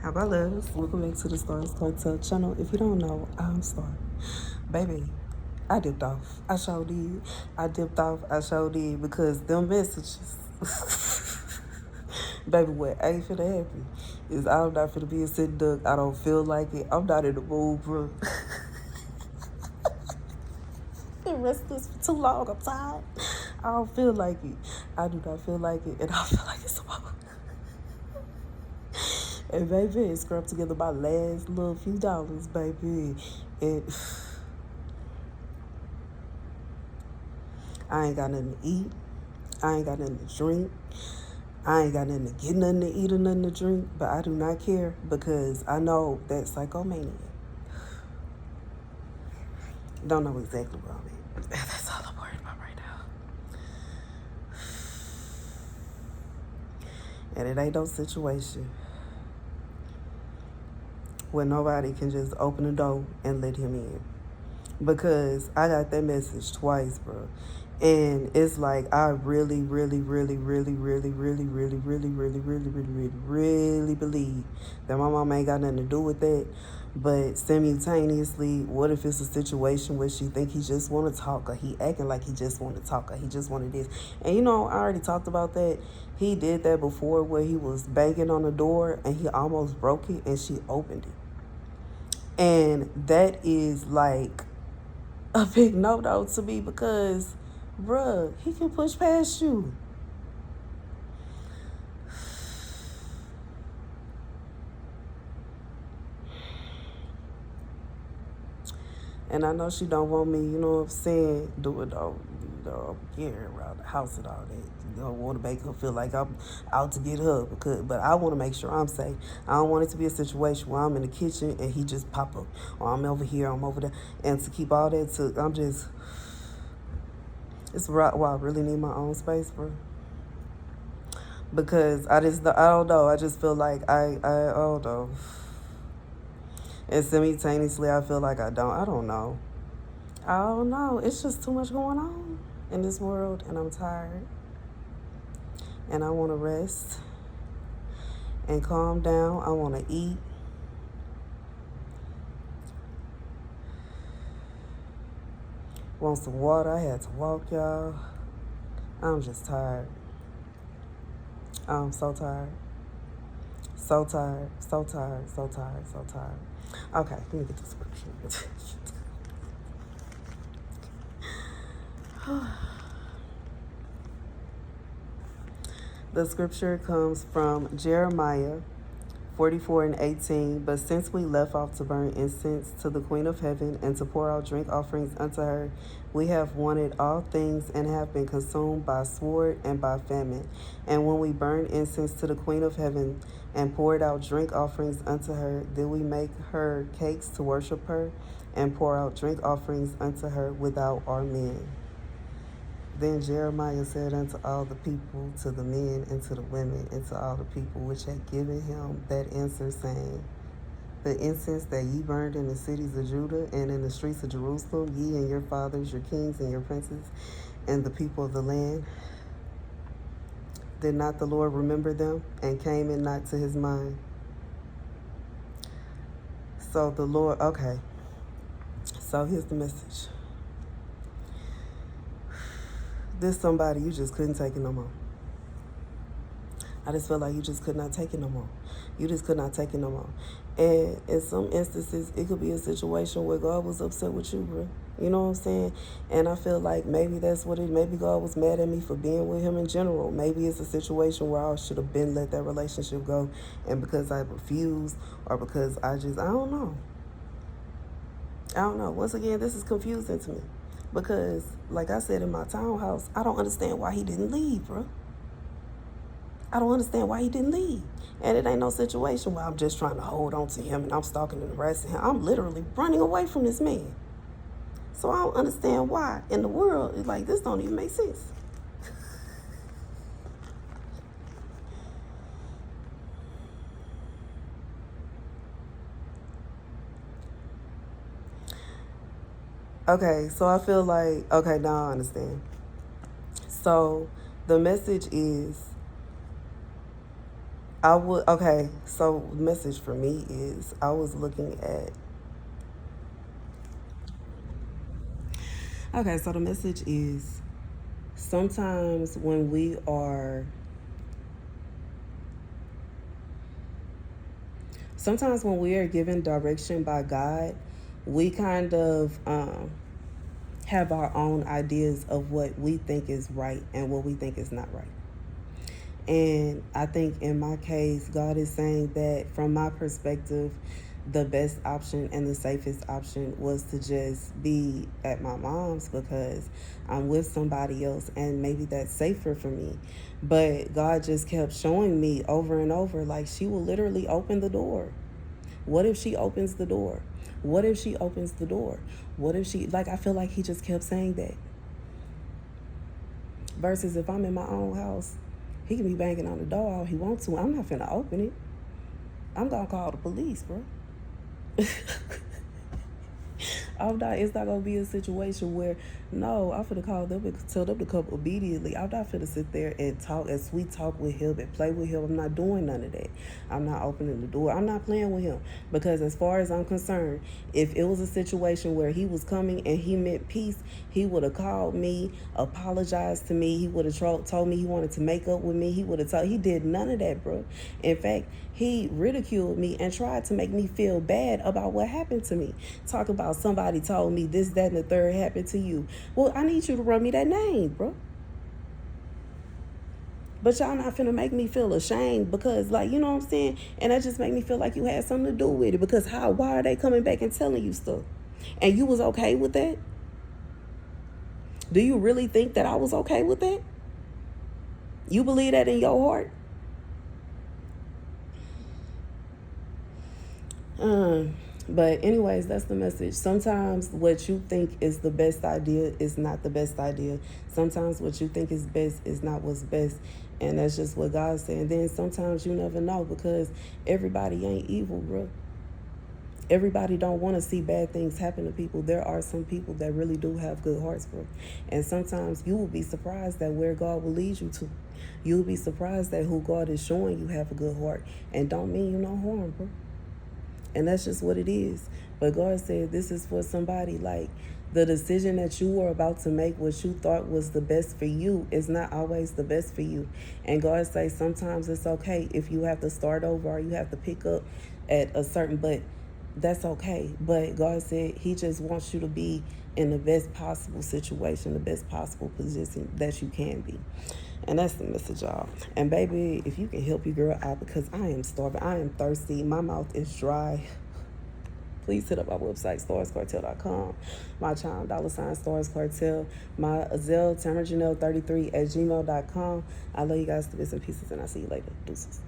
How about loves? Welcome back to the Starscartel channel. If you don't know, I'm Star. Baby, I dipped off. I sure did. I dipped off. I sure did because them messages. Baby, what ain't finna happen is I'm not finna be a sitting duck. I don't feel like it. I'm not in the mood, bro. Been restless for too long. I'm tired. I don't feel like it. I do not feel like it, and I feel like it's supposed. And baby, scrap together my last little few dollars, baby. And I ain't got nothing to eat. I ain't got nothing to drink. I ain't got nothing to get nothing to eat or nothing to drink. But I do not care because I know that psychomania. Don't know exactly where I'm at. That's all I'm worried about right now. And it ain't no situation where nobody can just open the door and let him in. Because I got that message twice, bro. And it's like I really, really, really, really, really, really, really, really, really, really, really, really, really believe that my mom ain't got nothing to do with that. But simultaneously, what if it's a situation where she think he just want to talk, or he acting like he just want to talk, or he just wanted this? And I already talked about that. He did that before where he was banging on the door and he almost broke it and she opened it. And that is like a big no-no to me because, bruh, he can push past you. And I know she don't want me, you know what I'm saying, do it all, get her around the house and all that. You don't want to make her feel like I'm out to get her, but I want to make sure I'm safe. I don't want it to be a situation where I'm in the kitchen and he just pop up, or I'm over here, I'm over there. And to keep all that it's why I really need my own space, bro. Because I don't know. I just feel like I don't know. And simultaneously, I feel like I don't know. I don't know. It's just too much going on in this world, and I'm tired. And I want to rest and calm down. I want to eat. Want some water. I had to walk, y'all. I'm just tired. I'm so tired. So tired. So tired. So tired. So tired. Okay, let me get the scripture. The scripture comes from Jeremiah 44:18. But since we left off to burn incense to the Queen of Heaven and to pour out drink offerings unto her, we have wanted all things and have been consumed by sword and by famine. And when we burned incense to the Queen of Heaven and poured out drink offerings unto her, did we make her cakes to worship her and pour out drink offerings unto her without our men? Then Jeremiah said unto all the people, to the men and to the women, and to all the people which had given him that answer, saying, the incense that ye burned in the cities of Judah and in the streets of Jerusalem, ye and your fathers, your kings and your princes, and the people of the land, did not the Lord remember them, and came it not to his mind? So the Lord, okay. So here's the message. This somebody you just couldn't take it no more. I just feel like you just could not take it no more. You just could not take it no more. And in some instances, it could be a situation where God was upset with you, bro. You know what I'm saying? And I feel like maybe that's what it is. Maybe God was mad at me for being with him in general. Maybe it's a situation where I should have been let that relationship go. And because I refused, or because I don't know. I don't know. Once again, this is confusing to me. Because, like I said in my townhouse, I don't understand why he didn't leave, bro. I don't understand why he didn't leave. And it ain't no situation where I'm just trying to hold on to him and I'm stalking and harassing him. I'm literally running away from this man. So I don't understand why in the world, like, this don't even make sense. Okay, so I feel like, okay, now I understand. So the message is, I would, okay, so the message for me is I was looking at, okay, so the message is sometimes when we are, sometimes when we are given direction by God, we kind of have our own ideas of what we think is right and what we think is not right. And I think in my case, God is saying that from my perspective, the best option and the safest option was to just be at my mom's because I'm with somebody else and maybe that's safer for me. But God just kept showing me over and over, like, she will literally open the door. What if she opens the door? What if she opens the door? What if she, like, I feel like he just kept saying that. Versus if I'm in my own house, he can be banging on the door all he wants to. I'm not finna open it. I'm gonna call the police, bro. I'm not, it's not gonna be a situation where, no, I'm finna call them and tell them to come immediately. I'm not finna sit there and talk and sweet talk with him and play with him. I'm not doing none of that. I'm not opening the door. I'm not playing with him. Because as far as I'm concerned, if it was a situation where he was coming and he meant peace, he would have called me, apologized to me. He would have told me he wanted to make up with me. He would have told, he did none of that, bro. In fact, he ridiculed me and tried to make me feel bad about what happened to me. Talk about somebody told me this, that, and the third happened to you. Well, I need you to run me that name, bro. But y'all not finna make me feel ashamed because, like, you know what I'm saying? And that just make me feel like you had something to do with it. Because why are they coming back and telling you stuff? And you was okay with that? Do you really think that I was okay with that? You believe that in your heart? But anyways, that's the message. Sometimes what you think is the best idea is not the best idea. Sometimes what you think is best is not what's best. And that's just what God said. And then sometimes you never know because everybody ain't evil, bro. Everybody don't want to see bad things happen to people. There are some people that really do have good hearts, bro. And sometimes you will be surprised at where God will lead you to. You'll be surprised at who God is showing you have a good heart. And don't mean you no harm, bro. And that's just what it is. But God said this is for somebody, like, the decision that you were about to make, what you thought was the best for you, is not always the best for you. And God says sometimes it's okay if you have to start over or you have to pick up at a certain, but that's okay. But God said he just wants you to be in the best possible situation, the best possible position that you can be. And that's the message, y'all. And baby, if you can help your girl out, because I am starving, I am thirsty, my mouth is dry. Please hit up my website, starscartel.com. My chime, $starscartel. My Zelle, TamarJanelle33 at gmail.com. I love you guys to bits and pieces, and I'll see you later. Deuces.